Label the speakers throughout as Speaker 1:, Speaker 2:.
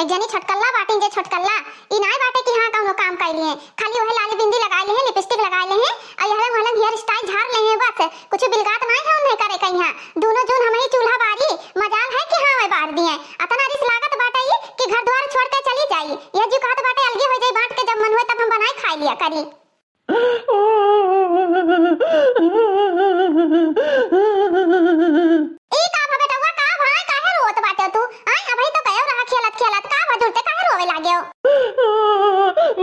Speaker 1: एक जनी छटकल्ला बाटी जे छटकल्ला ई नाय बाटे कि हां कौनो काम कैली है, खाली वह लाली बिंदी लगाई ले है, लिपस्टिक लगाई ले है और यहले महलम हेयर स्टाइल झाड़ ले है, बस कुछ बिलगात नहीं है उन्हें करे कहीं हां दोनों जून हम ही चूल्हा बारी मजाल है कि हां वे बार दिए अतना रिस लागत बाटे ई कि घर द्वार छोड़ के चली जाई ये जो कहत बाटे अलगी हो जाई बांट के जब मन होए तब हम बनाई खा लिया करी। ई का बेटवा का भाई काहे रोत बाटे तू आई अभी तो गयो रहा खेलत खेलत का वजुलते काहे रोवे लागे हो।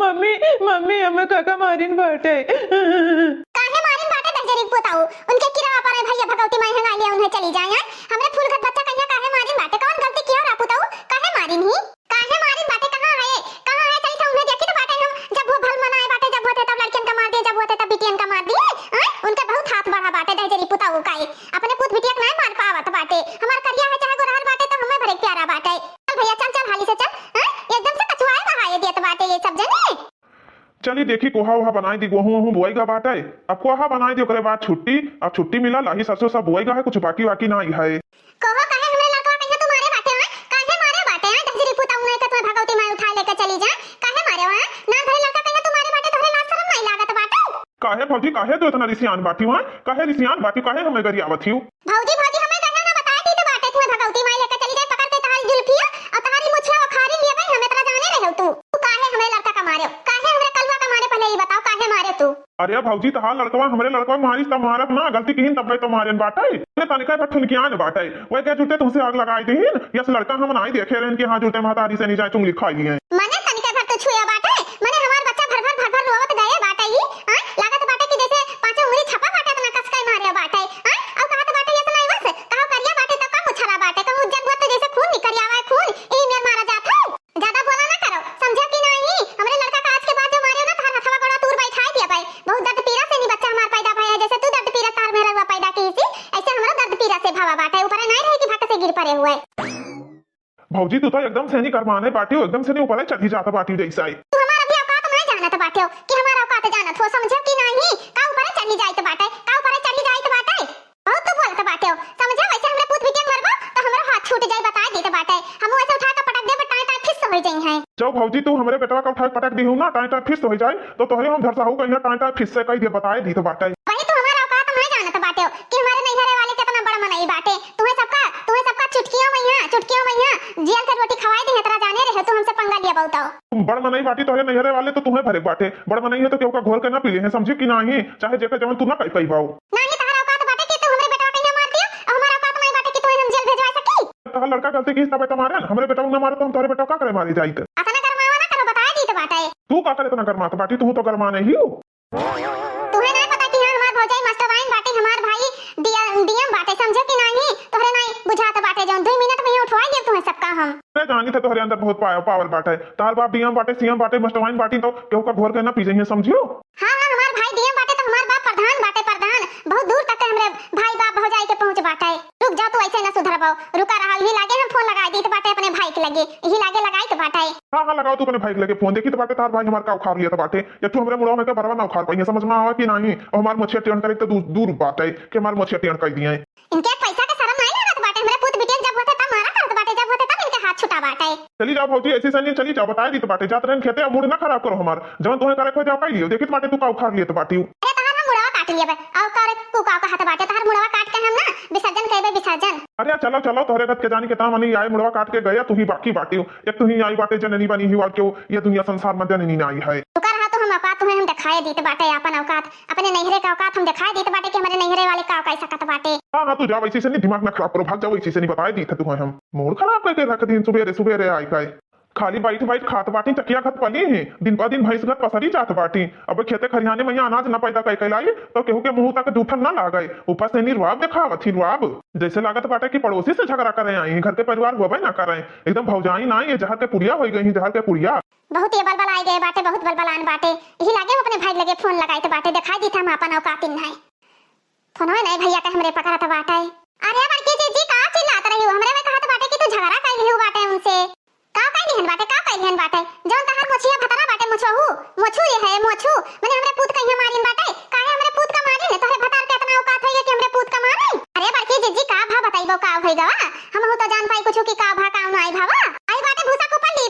Speaker 2: मम्मी मम्मी हमें काका मारिन बाटे
Speaker 1: काहे मारिन बाटे दजरी बताओ उनके किरावा पर भैया भगवती माई हंगा लिया उन्हें चली जाए हमरे फूलगत बच्चा कहिया काहे मारिन बाटे कौन गलती किया रा पुताऊ काहे मारिन ही काहे मारिन बाटे कहां है चली था उन्हें देखी तो बाटे हम जब वो भल मनाए बाटे जब होते तब लड़कियन का मार दिए जब होते तब बिटियन का मार दिए उनका बहुत हाथ बढ़ा बाटे दजरी पुताऊ काई अपने पुत बिटिया नहीं मार पावत बाटे हमार करिया है चाहे गोरहल बाटे तो हमें भरे प्यारा बाटे चल भैया चल चल हाली से चल एकदम से कछुआए बहाए दिए बाटे ये सब जने
Speaker 3: चली देखी कोहा वहा बनाई दी गेहूं वहूं बुआईगा बाटे अब कोहा बनाई दी ओकरे बाद छुट्टी अब छुट्टी मिला लाही सरसों सब बुआईगा है कुछ बाकी बाकी ना आई है
Speaker 1: कहो काहे हमरे लड़का कहिया तुम्हारे बाटे हैं काहे मारे बाटे हैं दजरी पुताऊ नहीं का तुम्हें भगवती माई उठा लेके चली जा काहे मारे हो ना भरे लड़का कहिया तुम्हारे बाटे तोरे लाज शर्म नहीं लागत बाटे
Speaker 3: काहे भौजी काहे तो इतना रिसियान बाटी हुआ काहे रिसियान बाटी काहे हमें गरी आवत हियो
Speaker 1: भौजी भौजी हमें कहना ना बताए दी तो बाटे तुम्हें भगवती माई लेके चली जाए पकड़ के तुम्हारी जुल्फिया और तुम्हारी मुछिया उखाड़ी लिए भाई हमें तेरा जाने रहे तू काहे हमें लड़का का मारे काहे हमरे कलवा का मारे पहले ये बताओ काहे मारे तू
Speaker 3: अरे भौजी तहार लड़कवा हमरे लड़कवा मारिस त मारत ना गलती किहिन तब तो मारन बाटे ने तनिका पर ठुनकियान बाटे ओए के जुटे तुमसे आग लगाई देहिन यस लड़का हम नहीं देखे रहन के हां जुटे महतारी से नहीं जाए चुंगली खाई लिए
Speaker 1: मने तनिका भर तो छुया बाटे मने हमार बच्चा भर भर रोवत गए बाटे ही लागत बाटे कि जैसे पांचों उंगली छपा बाटे अपना कस के मारे बाटे और कहत बाटे ये नहीं बस कहो करिया बाटे तब का मुछरा बाटे कहूं उज्जन भर तो जैसे खून निकल आवे खून ई में मारा जात है ज्यादा बोला ना करो समझा कि नहीं हमरे लड़का का आज के बाद जो मारे ना तार हथवा गोड़ा तूर बैठाई दिया भाई बहुत दर्द पीड़ा से नहीं बच्चा हमार पैदा भया जैसे तू दर्द पीड़ा तार में रहुआ पैदा की सी ऐसे हमारा दर्द पीड़ा से भावा बाटे ऊपर नहीं रहे कि भाग से गिर पड़े हुए
Speaker 3: भौजी तू तो एकदम से नहीं करवाने बाटी हो एकदम से नहीं ऊपर चढ़ी जाता बाटी जैसा ही
Speaker 1: तू हमारा भी औकात नहीं जानत बाटे कि हमारा औकात जानत हो समझा कि नहीं का ऊपर चढ़ी जाई तो बाटे का ऊपर चढ़ी जाई तो बाटे बहुत तो बोलत बाटे समझा वैसे हमरे पुत बिटिया मरबा तो हमरा हाथ छूट जाई बता दी तो बाटे हम ऐसे उठा के पटक दे टाई टाई फिस हो जाई है
Speaker 3: जब भौजी तू हमरे बेटवा का उठा पटक दी हूं ना टाई टाई फिस हो जाए तो तोहरे हम धरसा हो कहीं टाई टाई फिस से कह दे बताए दी तो बाटे
Speaker 1: वही तो हमारा औकात नहीं जानत बाटे कि हमारे नहीं घरे वाले कितना बड़ा मनई बाटे तुम्हें सबका चुटकियों मैया जियल के रोटी खवाई दे तेरा जाने रहे तू हमसे पंगा लिया बहुताओ
Speaker 3: तुम बड़ मनई बाटी तोहरे नैहरे वाले तो तुम्हें भरे बाटे बड़ मनई है तो केहू का घोल के ना पी ले है समझी कि नहीं चाहे जेकर जवन तू ना कह पाई बाऊ
Speaker 1: नहीं तहरा औकात बाटे कि तू हमरे बेटा कहिया मार दियो और हमारा औकात नहीं बाटे कि तू हम जेल भेजवा सकी
Speaker 3: तोहर लड़का गलती की तब तुम्हारे हमरे बेटा ना मारे तो हम तोहरे बेटा का करे मारी जाई के
Speaker 1: अतना करमावा ना करो बता दी तो बाटे
Speaker 3: तू का करे इतना गरमा बाटी तू तो गरमा नहीं हो
Speaker 1: तुम्हें नहीं पता कि हमार भौजाई मास्टरमाइंड बाटे हमार भाई डीएम बाटे समझे कि नहीं तोहरे नहीं बुझात बाटे जौन 2 मिनट में उठवाई दे तुम्हें सबका हम
Speaker 3: मैं जानी था तोहरे अंदर बहुत पावर बाटे तार बाप डीएम बाटे सीएम बाटे मास्टरमाइंड बाटी तो केहू का घोल के ना पी जाइए समझियो
Speaker 1: हां हमार भाई डीएम बाटे तो हमार बाप प्रधान बाटे प्रधान बहुत दूर तक हमरे भाई बाप भौजाई के पहुंच बाटे रुक जाओ तू ऐसे ना सुधरबाओ रुका रहा ही लागे हम फोन लगाई दी तो बाटे अपने भाई के लगे यही लागे लगाई तो बाटे
Speaker 3: हां लगाओ तू अपने भाई के लगे फोन देखी तो बाटे तार भाई हमार का उखाड़ लिया तो बाटे या तू हमरे मुड़वा में का बरवा ना उखाड़ पाई समझ में आवा कि नहीं और हमार मछिया टेन करे तो दूर बात है कि हमार मछिया टेन कर दिए
Speaker 1: इनके पैसा का शर्म नहीं लागत बाटे हमरे पुत बिटिया जब होते तब मारा करत बाटे जब होते तब इनके हाथ छुटा बाटे
Speaker 3: चली जाओ भौजी ऐसे से नहीं चली जाओ बताए दी तो बाटे जात रहन खेते मूड ना खराब करो हमार जवन तोहे करे खो जाओ पाई लियो देखी तो बाटे तू का उखाड़ लिए तो बाटी
Speaker 1: अरे तहार हम मुड़वा काट लिया बे और करे कुका का हाथ बाटे तहार मुड़वा काट के हम ना विसर्जन करबे विसर्जन
Speaker 3: अरे चलो चलो तोहरे गत के जानी के ता मनी आए मुड़वा काट के गया तू ही बाकी बाटी एक तू ही आई बाटे जननी बनी ही और क्यों ये दुनिया संसार में जननी ना आई है
Speaker 1: रुका रहा तो हम औकात तुम्हें हम दिखाए दी तो बाटे अपन औकात अपने नैहरे का औकात हम दिखाए दी तो बाटे कि हमारे नैहरे वाले का कैसा कत बाटे
Speaker 3: हाँ तू जाओ ऐसे से नहीं दिमाग ना खराब करो भाग जाओ ऐसे से नहीं बताए दी था तू हम मूड खराब करके रख दिन सुबेरे आई का खाली बैठ खात बाटी चकिया खत पली है दिन ब दिन भैंस गत पसरी जात बाटी अब खेते खरियाने में अनाज न पैदा कर लाई तो केहू के मुंह तक जूठन न लागे ऊपर से निर्वाब दिखावत ही रुआब जैसे लागत बाटे कि पड़ोसी से झगड़ा करे आई घर के परिवार हुआ ना करे एकदम भौजाई ना ये जहर के पुड़िया हो गई जहर के पुड़िया
Speaker 1: बहुत ये बलबल आई गए बाटे बहुत बलबलान बाटे यही लागे हम अपने भाई लगे फोन लगाई तो बाटे दिखाई दी था हम अपन औकात नहीं फोन है नहीं भैया का हमरे पकड़ा था बाटे अरे बड़की जीजी का चिल्लात रही हो हमरे में कहा तो बाटे कि तू झगड़ा कर रही हो बाटे उनसे का कहलिहन बाटे जौन तहार मोछिया भतरा बाटे मोछू ये है मोछू माने हमरे पूत कहिया मारिन बाटे काहे हमरे पूत का मारिन तोरे भतार के इतना औकात होइए कि हमरे पूत का मारे अरे बड़की जीजी का भा बताइबो का होई गवा हम हो तो जान पाई कुछ की का भा का आई भावा आई बाटे भूसा को पल्ली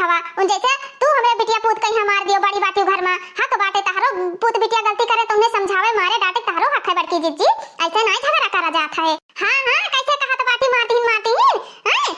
Speaker 1: हवा उन जैसे तू हमरे बिटिया पूत कहीं मार दियो बड़ी बाटी घर में हक बाटे तहरो पूत बिटिया गलती करे तो उन्हें समझावे मारे डांटे तहरो हक है बड़की जीजी ऐसे नहीं झगड़ा करा जात है। हां हां कैसे कहत बाटी मारती हैं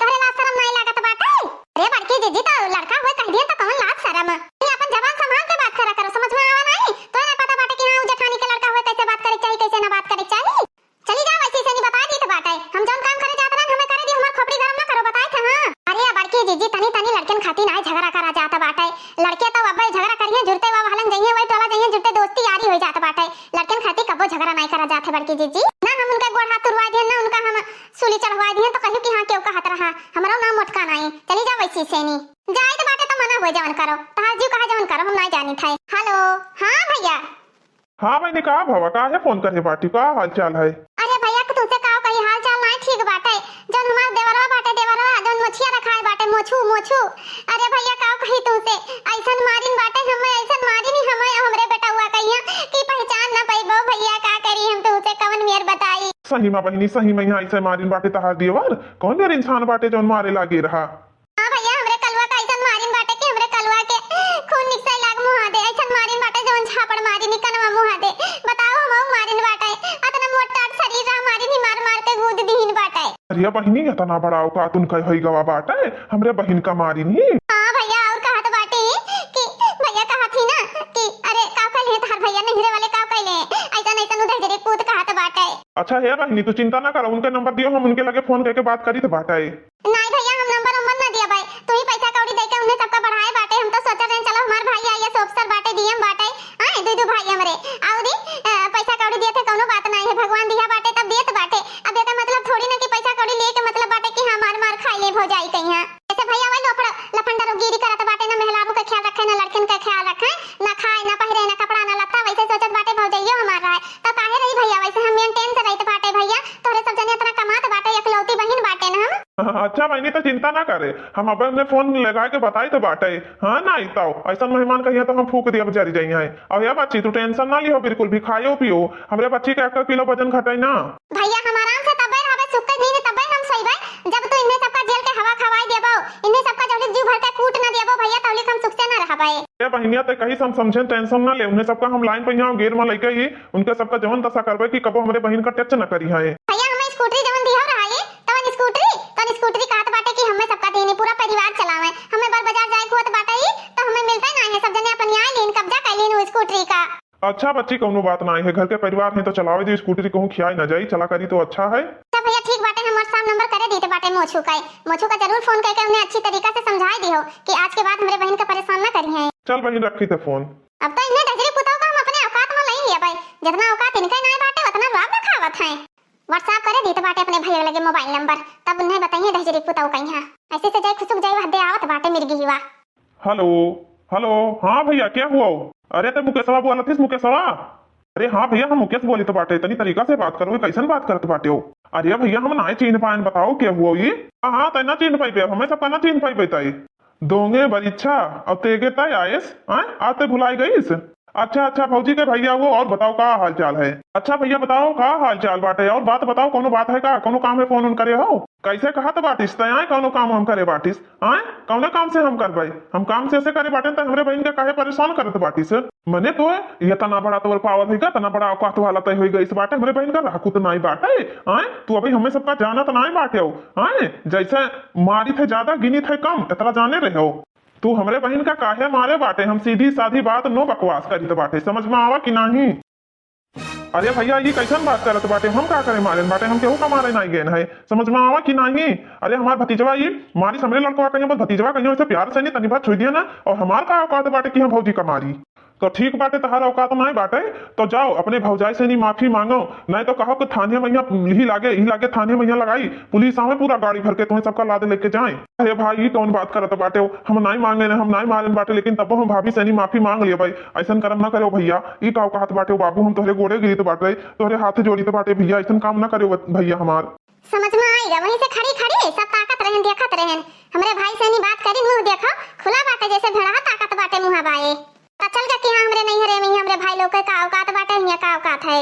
Speaker 1: तोरे लाज शरम नहीं लागत बाटे। अरे बड़की जीजी तो लड़का हुए कह दिए तो कौन लाज शरम अपन जबान संभाल के बात करा करो समझ में आवा नहीं तो ना पता बाटे कि हां जेठानी के लड़का हुए कैसे बात करे चाहिए कैसे ना बात करे चाहिए। चली जाओ ऐसे से नहीं बता दी तो बाटे हम जौन काम करे जात रहन हमें करे दी हमार खोपड़ी गरम ना करो बताए थे। हां अरे बड़की जीजी तनी तनी लड़कन खाती ना झगड़ा करा जाता बाटे लड़के तो अब झगड़ा करिए जुड़ते वा हलन जइए वही टोला जइए जुड़ते दोस्ती यारी हो जाता बाटे लड़कन खाती कबो झगड़ा नहीं करा जाता बड़की जीजी ना हम उनका गोड़ हाथ तुरवा दिए ना उनका हम सूली चढ़वा दिए तो कहू कि हां केउ कहत रहा हमारा नाम मोटका नहीं चली जाओ ऐसी से नहीं जाए तो बाटे तो मना हो जावन करो तहार जीव कहा जावन करो हम नहीं जानी थे। हेलो हां भैया
Speaker 3: हाँ मैंने कहा भावा का है फोन करे बाटी का हाल चाल है।
Speaker 1: अरे भैया तुझसे का कही हाल चाल नहीं ठीक बाटे जौन हमार देवरवा बाटे देवरवा जौन मोछिया रखा है बाटे मोछू मोछू अरे भैया का कही तुझसे ऐसन मारिन बाटे हमें ऐसन मारिन हमें हमरे बेटा हुआ कहिया कि पहचान ना पाइबो भैया का करी हम तुझसे कवन मेर बताई।
Speaker 3: सही मां बहिनी सही में यहाँ ऐसे मारिन बाटे तहार दियवर कौन मेरे इंसान बाटे जौन मारे लागे रहा।
Speaker 1: हां भैया हमरे कलवा का ऐसन मारिन बाटे कि हमरे कलवा के खून निकसे लाग मुहा दे ऐसन मारिन बाटे जौन झापड़ मारी निकनवा मुहा दे बताओ हम मारिन बाटे अतना मोटा शरीर मारिन मार मार के गूद दीन बाटे।
Speaker 3: अरे बहिनी इतना बड़ा का तुम कह होई गवा बाटे हमरे बहिन का मारिन ही।
Speaker 1: हां भैया और कहत बाटे कि भैया कहत ही ना कि अरे का कहले तार भैया नहिरे वाले का कहले ऐसा नहीं तनु धजरे पूत कहत बाटे।
Speaker 3: अच्छा है बहिनी तू चिंता ना कर उनके नंबर दियो हम उनके लगे फोन करके बात करी तो बाटे।
Speaker 1: नहीं भैया हम नंबर ना दिया भाई तू ही पैसा कौड़ी देके उन्हें सबका बढ़ाए बाटे हम तो सोच रहे चलो हमार भाई आइए अफसर बाटे डीएम बाटे हां दू भाई हमरे आउरी पैसा कौड़ी दिए थे कोनो बात नहीं है भगवान दिया बाटे तब दिए तो बाटे अब एका मतलब थोड़ी ना कि पैसा कौड़ी लेके मतलब बाटे कि हां मार खाई ले हो जाई कहीं ऐसे भैया वाला लफंडा रोगिरी करत बाटे ना मेहलाबू का ख्याल रखे ना लड़कन का ख्याल रखे ना खाए ना पहिरे ना कपड़ा ना लत्ता वैसे सोचत बाटे भौजइयो हमारा है तो काहे रही भैया वैसे हम मेंटेन से रहते बाटे भैया तोरे सब जने इतना कमात बाटे इकलौती बहन बाटे ना हम।
Speaker 3: अच्छा बहनी तो चिंता ना करे हम अब में फोन लगा के बताई तो बाटे हाँ ना तो ऐसा मेहमान कहिए तो हम फूक दिया बेचारी जाइए है अब या बच्ची तू टेंशन ना लियो बिल्कुल भी खाओ पियो हमरे बच्ची का 1 किलो वजन घटाई ना।
Speaker 1: भैया हम आराम से तबे रहबे सुक्के दिन तबे हम सहीबे जब तू इन्हें सबका जेल के हवा खवाई देबो इन्हें सबका जौली जीव भर के कूट ना देबो भैया तौली हम सुख से ना रहबे।
Speaker 3: ए बहनिया तो कहीं हम समझे टेंशन ना ले उन्हें सबका हम लाइन पे यहाँ गेर में लेके ही उनके सबका जवन दशा करबे कि कबो हमरे बहन का टच ना करी है।
Speaker 1: भैया हमें स्कूटरी जवन दिया रहा है तवन स्कूटरी कहत बाटे कि हमें सबका देने पूरा परिवार चलावे हमें बार बाजार जाए को बाटे ही तो हमें मिलता ना है सब जने अपन न्याय लेन कब्जा कर लेन वो स्कूटरी का।
Speaker 3: अच्छा बच्ची कोनो बात ना है घर के परिवार है तो चलावे दी स्कूटरी कहूँ खियाई ना जाई चला करी तो अच्छा है।
Speaker 1: तो भैया ठीक बाटे हम व्हाट्सएप नंबर करे देते बाटे मोछू का जरूर फोन करके उन्हें अच्छी तरीका से समझा दियो कि आज के बाद हमारे बहन का परेशान ना करी है।
Speaker 3: चल बहन रखी थे फोन।
Speaker 1: अब तो इन्हें डजरी पुताओ का हम अपने औकात में नहीं लिया भाई जितना औकात इनका नहीं बाटे उतना राब रखावत है। व्हाट्सएप करे देते बाटे अपने भैया लगे मोबाइल नंबर तब उन्हें बताइए डजरी पुताओ कहीं ऐसे से जाए खुशुक जाए हदे आवत बाटे मिर्गी हुआ।
Speaker 3: हेलो हेलो हाँ भैया क्या हुआ अरे तो मुकेशवा बोला थी मुकेशवा अरे हाँ भैया हम मुकेश बोली तो बाटे तनी तरीका से बात करो कैसन बात करते बाटे हो। अरे भैया हम ना चिन्ह पाए बताओ क्या हुआ ये हाँ तना चिन्ह पाई हमें सबका ना चिन्ह पाई बताई दोंगे बरीच्छा अब तेगे तय आयस आते भुलाई गई। अच्छा अच्छा फौजी के भैया वो और बताओ का हाल चाल है। अच्छा भैया बताओ का हाल चाल बाटे और बात बताओ कोनो बात है का कोनो काम है फोन उन करे हो कैसे कहा तो बाटिस तय कोनो काम हम करे बाटिस कौने काम से हम करवाई हम काम से ऐसे करे बाटे तो हमरे बहन के काहे परेशान करत बाटिस मने तो ये तना बड़ा तोर पावर है तना बड़ा औकात वाला तय हो गई इस बाटे हमरे बहन का राखू तो नहीं बाटे तू अभी हमें सबका जाना तो नहीं बाटे हो जैसे मारी थे ज्यादा गिनी थे कम इतना जाने रहे हो तू हमरे बहन का काहे मारे बाटे हम सीधी साधी बात नो बकवास करी तो बाटे समझ में आवा कि नहीं। अरे भैया ये कैसन बात करत बाटे हम का करे मारे बाटे हम केहू का मारे नहीं गए है समझ में आवा कि नहीं। अरे हमार भतीजवा ये मारी हमरे लड़का कहीं बस भतीजवा कहीं से प्यार से नहीं तनी बात छोड़ दिया ना और हमार का औकात बाटे कि हम भौजी का मारी तो ठीक बाटे तहारा औकात नहीं बाटे तो जाओ अपने भौजाई से नहीं माफी मांगो नहीं तो कहो कि थाने मैया ही लागे थाने मैया लगाई पुलिस आवे पूरा गाड़ी भर के तुम्हें सबका लादे लेके जाए। अरे भाई ये कौन बात करत बाटे हो हम नहीं मांगे हम नहीं मारे बाटे लेकिन तब हम भाभी से नहीं माफी मांग लिया भाई ऐसा करम ना करो भैया ये का औकात बाटे बाबू हम तोहरे गोड़े गिरी तो बाटे तोहरे हाथ जोड़ी तो बाटे भैया ऐसा काम ना करो भैया हमार
Speaker 1: समझ में आएगा वहीं से खड़ी सब ताकत रहन देखत रहन हमरे भाई से नहीं बात करी मुंह देखो खुला बाटे जैसे भेड़ा ताकत बाटे मुंह बाए चल जा कि हमरे नहीं हरे में हमरे भाई लोग का औकात बाटे हिया का औकात है।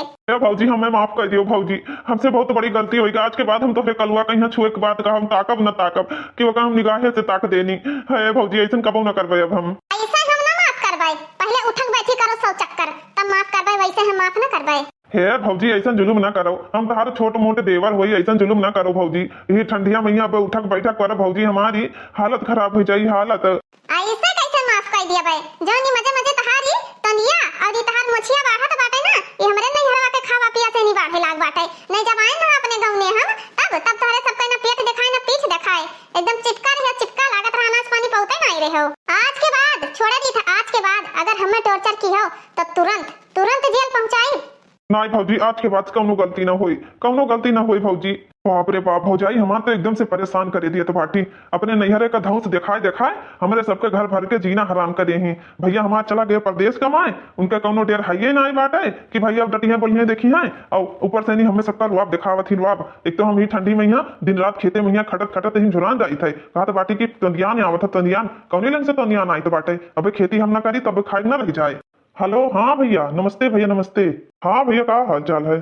Speaker 3: भौजी हमें माफ कर दियो भौजी, हमसे बहुत बड़ी गलती हुई। आज के बाद हम तो कलुआ कहीं छुए के बात का हम ताकब न ताकब कि वो हम निगाहे से ताक देनी है भौजी, ऐसा कबो न करबे अब हम।
Speaker 1: ऐसा हम ना माफ करबै, पहले उठक बैठी करो 100 चक्कर तब माफ करबै, वैसे हम माफ न करबै।
Speaker 3: हे भौजी ऐसा जुलुम ना करो, हम तुम्हारे छोट मोटे देवर हुई, ऐसा जुलुम ना करो भौजी। ये ठंडिया मैया पे उठक बैठक कर भौजी, हमारी हालत खराब हो जाई हालत।
Speaker 1: ऐसे कैसे माफ कर दिया भाई, जोनी मजे मजे तहारी तनिया और ई तहार मोछिया बाढ़त बाटे ना, ये हमरे नहीं हरवा के खावा पिया से नहीं बाढ़े लाग बाटे। नहीं जब आए ना अपने गांव में हम तब तोहरे सबका ना पेट दिखाए ना पीठ दिखाए, एकदम चिपका रहे चिपका लागत रहा, अनाज पानी पहुंचे ना रहे हो। आज के बाद छोड़े दी था, आज के बाद अगर हमें टॉर्चर की हो तो तुरंत तुरंत जेल पहुंचाई।
Speaker 3: नहीं भौजी आज के बाद कौनो गलती ना हुई, कौनो गलती ना हुई भौजी। बाप रे बाप भौजाई हमारे तो एकदम से परेशान करे दिए तो बाटी, अपने नैहरे का धौंस दिखाए दिखाए हमारे सबके घर भर के जीना हराम करे ही। भैया हमारे चला गए प्रदेश कमाए, उनका कौनो डेर हाइये ना आई बाटे कि भैया अब डटिया बढ़िया देखी है, और ऊपर से नहीं हमें सबका रुआब दिखावत ही रुआब। एक तो हम ही ठंडी में दिन रात खेते में खटत खटत ही झुरान जाई थे, कहा तो बाटी की तंदियान आवत तंदियान कौनी लंग से तंदियान आई तो बाटे, अब खेती हम ना करी तब खाई ना रह जाए। हेलो हाँ भैया नमस्ते, भैया नमस्ते। हाँ भैया का हाल चाल है?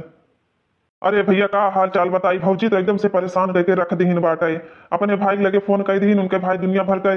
Speaker 3: अरे भैया का हाल चाल बताई भौजी, तो एकदम से परेशान करके रख दीन बाटे। अपने भाई लगे फोन कर दीन, उनके भाई दुनिया भर के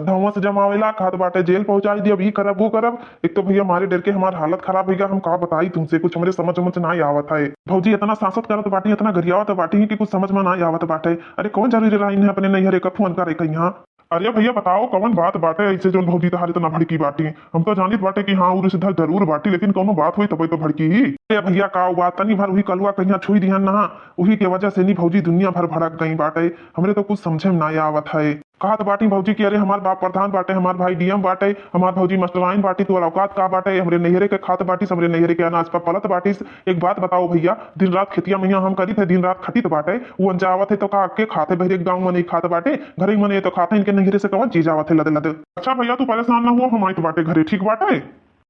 Speaker 3: धुआं से जमावेला कहत बाटे जेल पहुंचाई दी, अब ई करब वो करब। एक तो भैया हमारे डर के हमारी हालत खराब हो गया, हम का बताई तुमसे, कुछ हमारे समझ नहीं आवत है भौजी। इतना सांसद करत बाटी, इतना गरियावत बाटी कि कुछ समझ में नहीं आवत बाटे। अरे कौन जरूरी रहा इन्हें अपने नैहरे का फोन करे कहीं यहाँ? अरे भैया बताओ कौन बात बाटे ऐसे जो भौजी तहारी तो ना भड़की बाटी, हम तो जानित बाटे कि हाँ उस इधर जरूर बाटी, लेकिन कोनो बात हुई तब तो भड़की ही। अरे भैया का बात तनी भर वही कलुआ कहीं छुई दिहन ना, वही के वजह से नहीं भौजी दुनिया भर भड़क गई बाटे, हमरे तो कुछ समझे में ना आवत है। कहा तो बाटी भौजी की अरे हमारे बाप प्रधान बाटे, हमारे भाई डीएम बाटे, हमारे भौजी मास्टरलाइन बाटी, तो औकात का बाटे, हमरे नैहरे के खात बाटी, हमरे नैहरे के अनाज पर पलत बाटी। एक बात बताओ भैया, दिन रात खेतिया मैया हम करी थे, दिन रात खटी तो बाटे, वो अंजावत है तो का के खाते भरे गाँव में नहीं खाते बाटे, घर में नहीं तो खाते, इनके नैहरे से कौन चीज आवत है लदे लदे। अच्छा भैया तू परेशान ना हुआ, हम आई तो बाटे घरे, ठीक बाटे?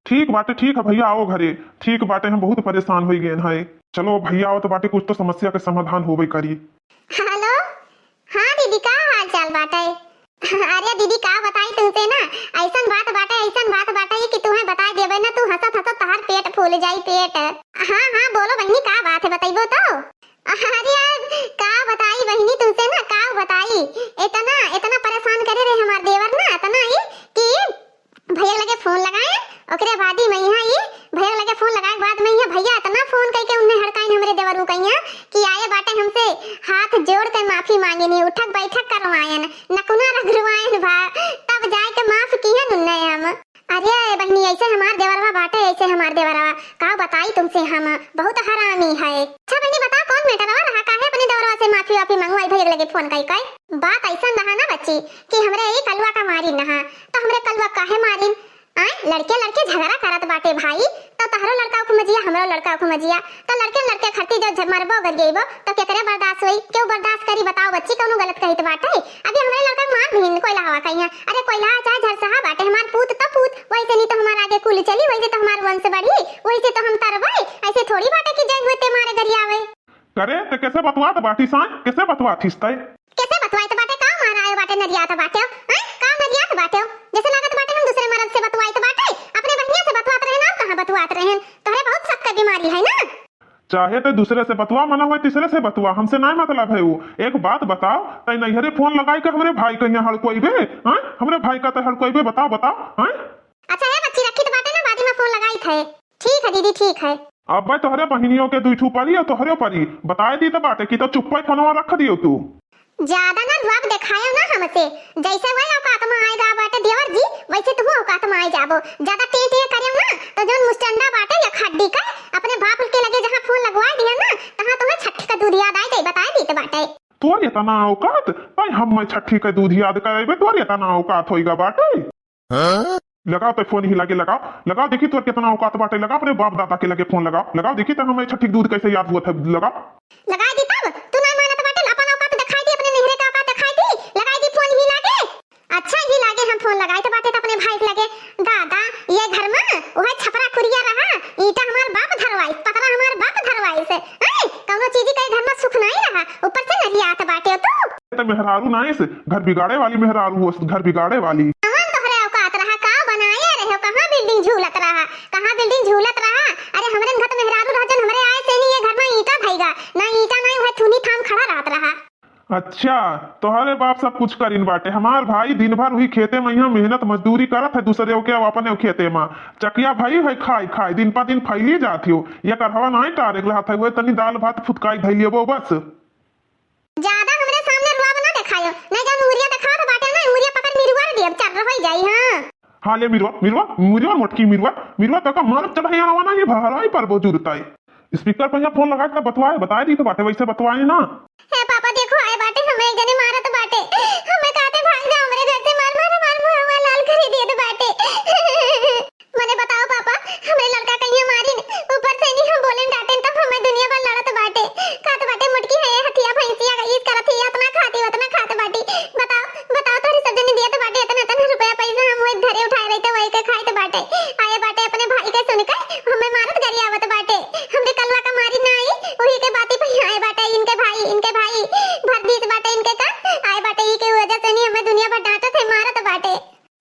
Speaker 3: ठीक बाटे, ठीक है भैया आओ घरे, ठीक बाटे, हम बहुत परेशान हो गए हैं। चलो भैया आओ तो बाटे, कुछ तो समस्या के समाधान हो करी।
Speaker 1: हेलो हाँ दीदी का हाल चाल बाटे? अरे दीदी का बताई तुमसे ना, ऐसन बात बाटे कि तुम्हें बता देबे ना, तू हंसत हंसत तहार पेट फूल जाई पेट। हाँ हाँ बोलो बहनी का बात है बताइबो तो। अरे यार का बताई बहनी तुमसे ना, का बताई, इतना इतना परेशान करे रहे हमार देवर ना, इतना ही कि भैया लगे फोन लगाए, ओकरे बाद ही मैं यहाँ ही भैया लगे फोन लगाए बाद में यहाँ भैया इतना फोन करके उन्हें हड़काइन हमरे देवर को कहिया कि आए बाटे हमसे हाथ जोड़ के माफी मांगे नहीं, उठक बैठक करवायन, नकुना रगड़वायन भा, तब जाए के माफ किए उन्ने हम। अरे बहनी ऐसे हमार देवरवा बाटे, ऐसे हमार देवरवा का बताई तुमसे, हम बहुत हरामी है। अच्छा बहनी बता कौन मैटर रहा, काहे अपने देवरवा से माफी वाफी मंगवाई भैया लगे फोन कई बात ऐसा रहा ना बच्ची कि हमरे ये कलुआ का मारी नहा, तो हमरे कलुआ काहे मारिन आए, लड़के लड़के झगड़ा करत बाटे भाई, तो तहरो लड़का को मजिया हमरो लड़का को मजिया, तो लड़के लड़के खरती जो मरबो गर गईबो तो केकरे बर्दाश्त होई, क्यों बर्दाश्त करी बताओ बच्ची, कौनो गलत कहित बाटे। अभी हमरे लड़का मार भीन कोइला हवा कहिया, अरे कोइला चाहे झरसहा बाटे, हमार पूत तो पूत, वैसे नहीं तो हमार आगे कुल चली, वैसे तो हमार वंश बढ़ी, वैसे तो हम तरबे, ऐसे थोड़ी बाटे कि जय होते मारे गरियावे।
Speaker 3: करे तो कैसे बतवा तो बाटी सान, कैसे बतवा थिसते, कैसे
Speaker 1: बतवाए तो बाटे का मारा आयो बाटे नदिया तो बाटे हैं, का नदिया तो बाटे जैसे लागत बाटे हम दूसरे मर्द से बतवाए तो बाटे, अपने बहनिया से बतवात रहे ना, कहां बतवात रहे, तोहरे बहुत सख्त बीमारी है ना।
Speaker 3: चाहे तो दूसरे से बतवा मना हुआ तीसरे से बतवा, हमसे नहीं मतलब है वो। एक बात बताओ तई नैहरे फोन लगाई के हमरे भाई कहिया हड़कोइबे हैं, हमरे भाई का तो हड़कोइबे, बताओ बताओ हैं।
Speaker 1: अच्छा है बच्ची रखी तो बाटे ना, बाद में फोन लगाई थे, ठीक है दीदी ठीक है।
Speaker 3: अब भाई तोहरे बहनियों के दुई ठू परी और तोहरे परी बताए दी तो बाटे कि तो चुप्पा फोनवा रख दियो तू।
Speaker 1: ज्यादा ना रुआब दिखायो ना हमसे, जैसे वही औकात में आएगा बाटे देवर जी, वैसे तुम औकात में आए जाबो, ज्यादा टेटे करियो ना तो जोन मुस्टंडा बाटे या खड्डी का अपने बाप के लगे जहां फोन लगवा दिया ना, तहां तुम्हें छठी का दूध याद आई बताए दी तो बाटे।
Speaker 3: तोर इतना औकात भाई, हम मैं छठी का दूध याद कराइबे, तोर इतना औकात होइगा बाटे। लगाओ तो फोन ही लगे, लगाओ लगाओ देखी तोर कितना औकात बाटे, लगाओ अपने बाप दादा के लगे फोन लगाओ, लगाओ देखी तो हमें छठी दूध कैसे याद हुआ था, लगाओ
Speaker 1: लगा दी तब तू नहीं मानत बाटे, अपन औकात दिखाई दी, अपने नहरे का औकात दिखाई दी, लगाई दी फोन ही लागे। अच्छा ही लागे हम फोन लगाए तो बाटे तो अपने भाई के लगे, दादा ये घर में वह छपरा खुरिया रहा, ईटा हमार बाप धरवाई, पतरा हमार बाप धरवाई से कौनो चीज के घर में सुख नहीं रहा, ऊपर से नहीं आत बाटे तो
Speaker 3: मेहरारू नहीं से घर बिगाड़े वाली मेहरारू हो, घर बिगाड़े वाली
Speaker 1: बिल्डिंग झूलत रहा, कहां बिल्डिंग झूलत रहा, अरे हमरे घर मेहरारू रहा जन हमरे आए से
Speaker 3: अच्छा, तोहरे बाप सब कुछ करीन बाटे। हमार भाई दिन भर हुई खेते में यहाँ मेहनत मजदूरी करत है, दूसरे के अपने खेते में चकिया भाई है खाई खाई दिन पा दिन फैली जाती हो। ये करहवा नहीं टारे रहा था, वो तनी दाल भात फुटकाई धैलिए वो बस।
Speaker 1: ज्यादा हमरे सामने रुआ बना दिखायो, नहीं जान मुरिया दिखा तो बाटे ना, मुरिया पकड़ मिरुआ दे अब चल रही जाई। हां
Speaker 3: हाँ ले मिरवा मिरवा मिरवा मोटकी मिरवा मिरवा तो का मार चढ़ाई आना ये भराई पर वो जुरताई। स्पीकर पर यहाँ फोन लगा के बतवाए बताए दी तो बाटे वैसे बतवाए ना।
Speaker 1: हे पापा देखो आए बाटे, हमें एक जने मारत बाटे, हमें कहते भाग जा हमरे घर से, मार मार मार मुंह लाल कर दिए तो बाटे। मने बताओ पापा, हमरे लड़का कहीं मारी ऊपर से नहीं हम बोले डांटे तब हमें दुनिया भर लड़त बाटे। खात बाटे मुटकी है हथिया भैंसिया गई करत ही उतना खाती उतना खात बाटी। बताओ बताओ तोरी सब जने दिए तो बाटे इतना रुपया पैसा हम वो धरे उठाए रहे थे वही के खाए तो बाटे। आए बाटे अपने भाई के सुन के हमें मारत गरी आवत बाटे, हमरे कलवा का मारी ना आई वही के बाती पे आए बाटे। इनके भाई भर दीस बाटे इनके का आए बाटे, ई के वजह से नहीं हमें दुनिया भर डांटत है मारत बाटे।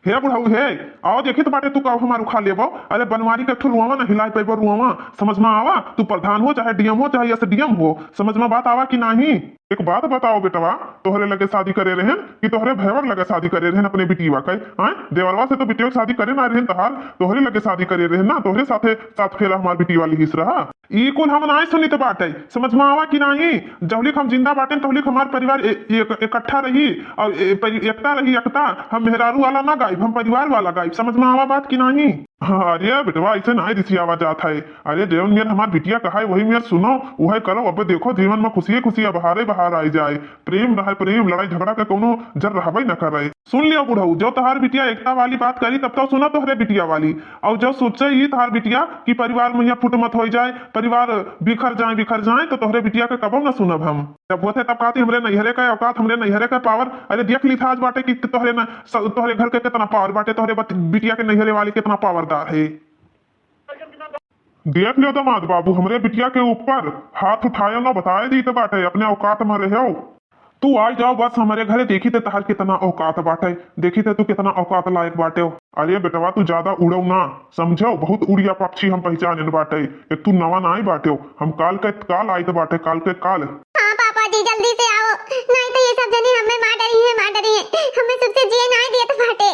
Speaker 3: हे बुढ़ाऊ हे आओ देखी तो बाटे तू का हमारू खा लेबो। अरे बनवारी का ठुल रुआवा ना हिलाई पेबो रुआवा, समझ में आवा? तू प्रधान हो चाहे डीएम हो चाहे एसडीएम हो, समझ में बात आवा कि नहीं? एक बात बताओ बेटवा, तोहरे लगे शादी करे रहन कि तोहरे भैवर लगे शादी करे रहन अपने बिटिया के? हां देवरवा से तो बिटिया शादी करे ना रहन, तहार तोहरे लगे शादी करे रहन ना, तोहरे साथे साथ फेरा हमार बिटी वाली हिस रहा। ई कुल हम नहीं सुनी तो बाटे, समझ में आवा कि नहीं? जबलिक हम जिंदा बाटे तबलिक हमार परिवार इकट्ठा रही और एकता रही एकता। हम मेहरारू वाला ना गायब, हम परिवार वाला गायब, समझ में आवा बात कि नहीं? अरे बेटवा ऐसे नहीं दिसी आवाज आता है। अरे देवन मेर हमार बिटिया कहा है वही मेर सुनो वही करो। अब देखो जीवन में खुशी खुशी बहारे बहार आई जाए, प्रेम रहे प्रेम, लड़ाई झगड़ा के कोनो जर रहबे न करे। सुन लियो बुढ़ऊ, जो तहार बिटिया एकता वाली बात करी तब तो सुना तोहरे बिटिया वाली, और जो सोचे ही तहार बिटिया कि परिवार में यहाँ फुट मत हो जाए, परिवार बिखर जाए तो तोहरे बिटिया के कबो न सुनब हम। जब होते तब कहती हमरे नैहरे का औकात, हमरे नैहरे का पावर। अरे देख ली था आज बाटे कि तोहरे घर के कितना पावर बाटे, तोहरे बिटिया के नैहरे वाली कितना पावरदार है। देख लियो दामाद बाबू, हमरे बिटिया के ऊपर हाथ उठाए ना बताए दी तो बाटे, अपने औकात में रहो। तू आ जाओ बस हमारे घरे, देखी ते तहार कितना औकात बाटे, देखी ते तू कितना औकात लायक बाटे। अरे बेटवा तू ज्यादा उड़ो ना, समझो बहुत उड़िया पक्षी हम पहचाने बाटे। एक तू नवा ना आई बाटे, हम काल के काल आई तो बाटे, काल के काल।
Speaker 1: हाँ पापा जी जल्दी से आओ, नहीं तो ये सब जने हमें मार डरी है हमें सबसे जिए नहीं दिए तो बाटे।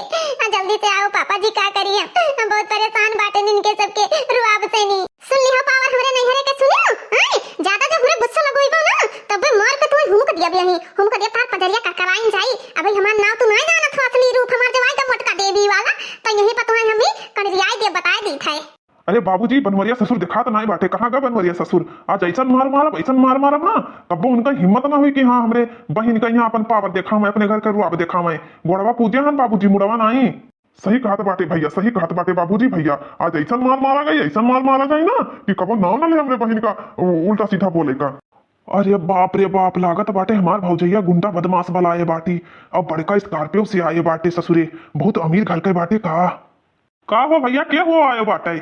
Speaker 1: जल्दी से आओ पापा जी, क्या करिए हम बहुत परेशान बाटे इनके सबके रुआब से। नहीं सुन लियो पावर हमरे नैहरे के सुनियो, हां ज्यादा जब हमरे गुस्सा लगोइबो ना तब मार के तू हुक दिया यही हुक दिया तार पजरिया करकराइन जाई। अबे हमार नाम तू नहीं जानत हो, असली रूप हमार जवाई का मोटका देवी वाला तो यही पता है हमें कनरियाई दे बताए दी थे।
Speaker 3: अरे बाबूजी बनवरिया ससुर दिखा तो नहीं बाटे, कहाँ गए बनवरिया ससुर? आज ऐसा मार मारब ना तब उनका हिम्मत ना हुई कि हाँ हमरे बहन का यहाँ अपन पावर देखा मैं, अपने घर का रुआब देखा मैं। गोड़वा पूजे हन बाबूजी मुड़वा नहीं। सही कहत बाटे भैया, सही कहत बाटे बाबूजी भैया, आज ऐसा मार मारा गई ना कि कबो नाम ना ले हमरे बहन का उल्टा सीधा बोले का। अरे बाप लागत बाटे हमार भौजैया गुंडा बदमाश बलाए बाटी, अब बड़का स्कॉर्पियो से आए बाटे ससुरे, बहुत अमीर घर के बाटे। का हो भैया क्या हो आयो बाटे?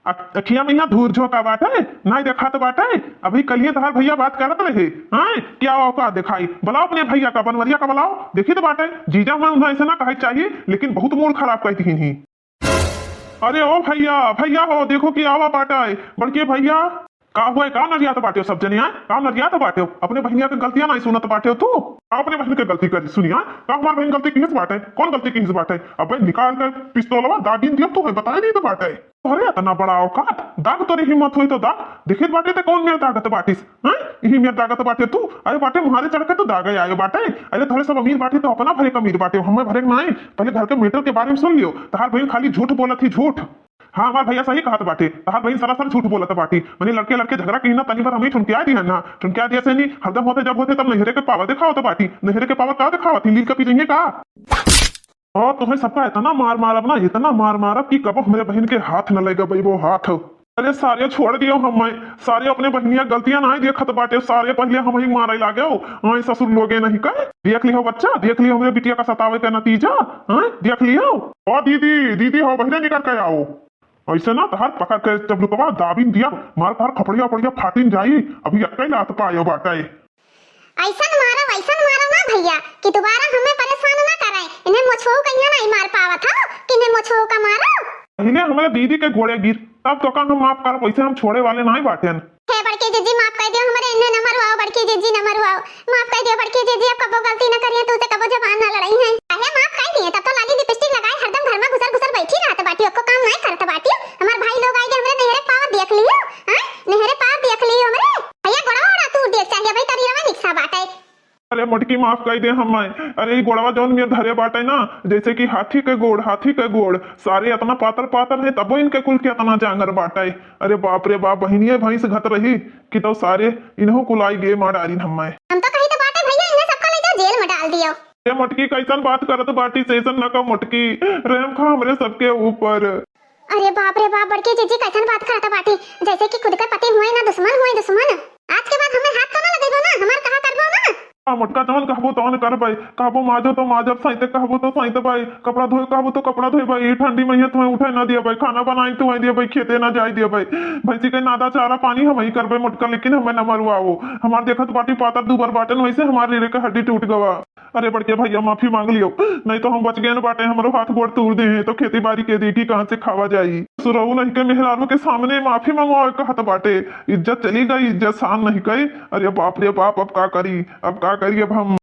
Speaker 3: अखिया में यहाँ धूर झोंका बाटे नहीं देखा तो बाटे। अभी कलिए तहार भैया बात करत रहे, हाँ क्या औकात दिखाई? बुलाओ अपने भैया का, बनवरिया का बुलाओ, देखी तो बाटे। जीजा मैं उन्हें ऐसा ना कहे चाहिए लेकिन बहुत मूड खराब कहती ही। अरे ओ भैया हो देखो कि आवा बाटे बड़के भैया। का हुआ का नरिया तो बाटे सब जनिया, का नरिया तो बाटे अपने बहनिया के गलतियां नहीं सुनत बाटे तू। अपने बहन के गलती कर सुनिया, का हमार बहन गलती किस बाटे? कौन गलती किस बाटे? अब निकाल के पिस्तौलवा दागिन दिया तो बताए नहीं तो बाटे। अरे इतना बड़ा औकात, दाग तोरी हिम्मत हुई तो दाग देखित बाटे ते कौन मेरे दागत बाटिस? हां यही मेरे दागत बाटे तू। अरे बाटे मुहारे चढ़ के तो दागे आयो बाटे। अरे थोड़े सब अमीर बाटे तो अपना भरे अमीर बाटे, हमें भरे नहीं। पहले घर के मीटर के बारे में सुन लियो, तहार बहन खाली झूठ बोला थी, झूठ। हाँ हमार भैया सही कहा बाटे, तहार बहन सरासर झूठ बोला था बाटी। मैंने लड़के झगड़ा कहीं ना तनी बार हमें ठुनकिया दी है ना, ठुनकिया दिया से नहीं हरदम होते जब होते तब नहरे के पावर दिखाओ तो बाटी। नहरे के पावर का दिखाओ थी लील का पीछे का। और तुम्हें सबका इतना मार मारब ना, इतना मार मारब कि कब मेरे बहन के हाथ न लगेगा भाई वो हाथ। अरे सारे छोड़ दियो हम, सारे अपने बहनिया गलतियां नहीं देखत बाटे, सारे पहले हम ही मारे लागे हो। ससुर लोगे नहीं कहे, देख लियो बच्चा, देख लियो हमरे बिटिया का सतावे का नतीजा। देख लियो। ओ दीदी हो बहने निकल के आओ। ऐसे ना तहार पकड़ के चबलुकवा दाबिन दिया, मार तार खपड़िया पड़िया फाटिन जाई। अभी अकेले हाथ पायो बाटे।
Speaker 1: ऐसा मारो ना भैया कि दोबारा हमें परेशान ना कराए। इन्हें मोछो कहीं नहीं मार पावा था कि इन्हें मोछो का मारो।
Speaker 3: पहले हमारे दीदी के घोड़े गिर तब तो का हम माफ कर, वैसे हम छोड़े वाले नहीं बाटे।
Speaker 1: हे बड़की जीजी माफ कर दियो, हमारे इन्हें न मरवाओ, बड़की जीजी न मरवाओ, माफ कर दियो बड़की जीजी, अब कबो गलती न करिए, तुझसे कबो जबान न लड़ाई है। अरे माफ कर दिए, तब तो लाली लिपस्टिक लगाए हरदम घर में घुसर घुसर बैठी रहत बाटी, को काम नहीं करत बाटी। हमार भाई लोग आए हमरे नहरे पाव देख लियो, हां नहरे पाव देख लियो हमरे भैया, गोड़ा ओड़ा तू देख चाहिए भाई, तरी रवा निक्सा बाटे।
Speaker 3: अरे मोटकी माफ कर दे हम। अरे ये गोड़वा जौन मेरे धरे बाटे ना, जैसे कि हाथी के गोड़ सारे इतना पातर पातर है, तबो इनके कुल के इतना जांगर बाटे। अरे बाप रे बाप, बहिनिये भैंस घत रही कि तो सारे इन्हों कुलाई गे मार डाली
Speaker 1: हम तो कहीं तो बाटे भैया, इन्हें सबका ले जाओ जेल में डाल दियो।
Speaker 3: ये मोटकी कैसन बात करत बाटी, सेशन न का मोटकी, रहम खा हमरे सबके ऊपर।
Speaker 1: अरे बाप रे बाप, बड़की जीजी कैसन बात करत बाटी, जैसे कि खुद का पति हुए ना दुश्मन हुए दुश्मन। आज के बाद हमें हाथ तो ना लगेगो ना, हमार कहा करबो ना।
Speaker 3: मोटका जवन कहबो तवन कर भाई, कहबो माजो तो माजब, साइते कहबो तो साइते भाई, कपड़ा धोए कहबो तो कपड़ा धोए भाई, ठंडी में तुम्हें उठे ना दिया भाई, खाना बनाई तो दिया भाई, खेते ना जाए दिया भाई, भैंसी के नादा चारा पानी हम ही करबे मोटका, लेकिन हमें न मरवाओ। हमार देखत बाटी पातर दूबर बाटन, वैसे हमार लीरे का हड्डी टूट गवा। अरे बड़के भैया माफी मांग लियो, नहीं तो हम बच गए न बाटे, हमारो हाथ गोड़ तोड़ दे हैं, तो खेती बाड़ी के देखी कहाँ से खावा जाई। सुरऊ नहीं के मेहरारू के सामने माफी मांगो कहत बाटे, इज्जत चली गई, इज्जत शान नहीं गई। अरे बाप रे बाप, अब का करी अब हम।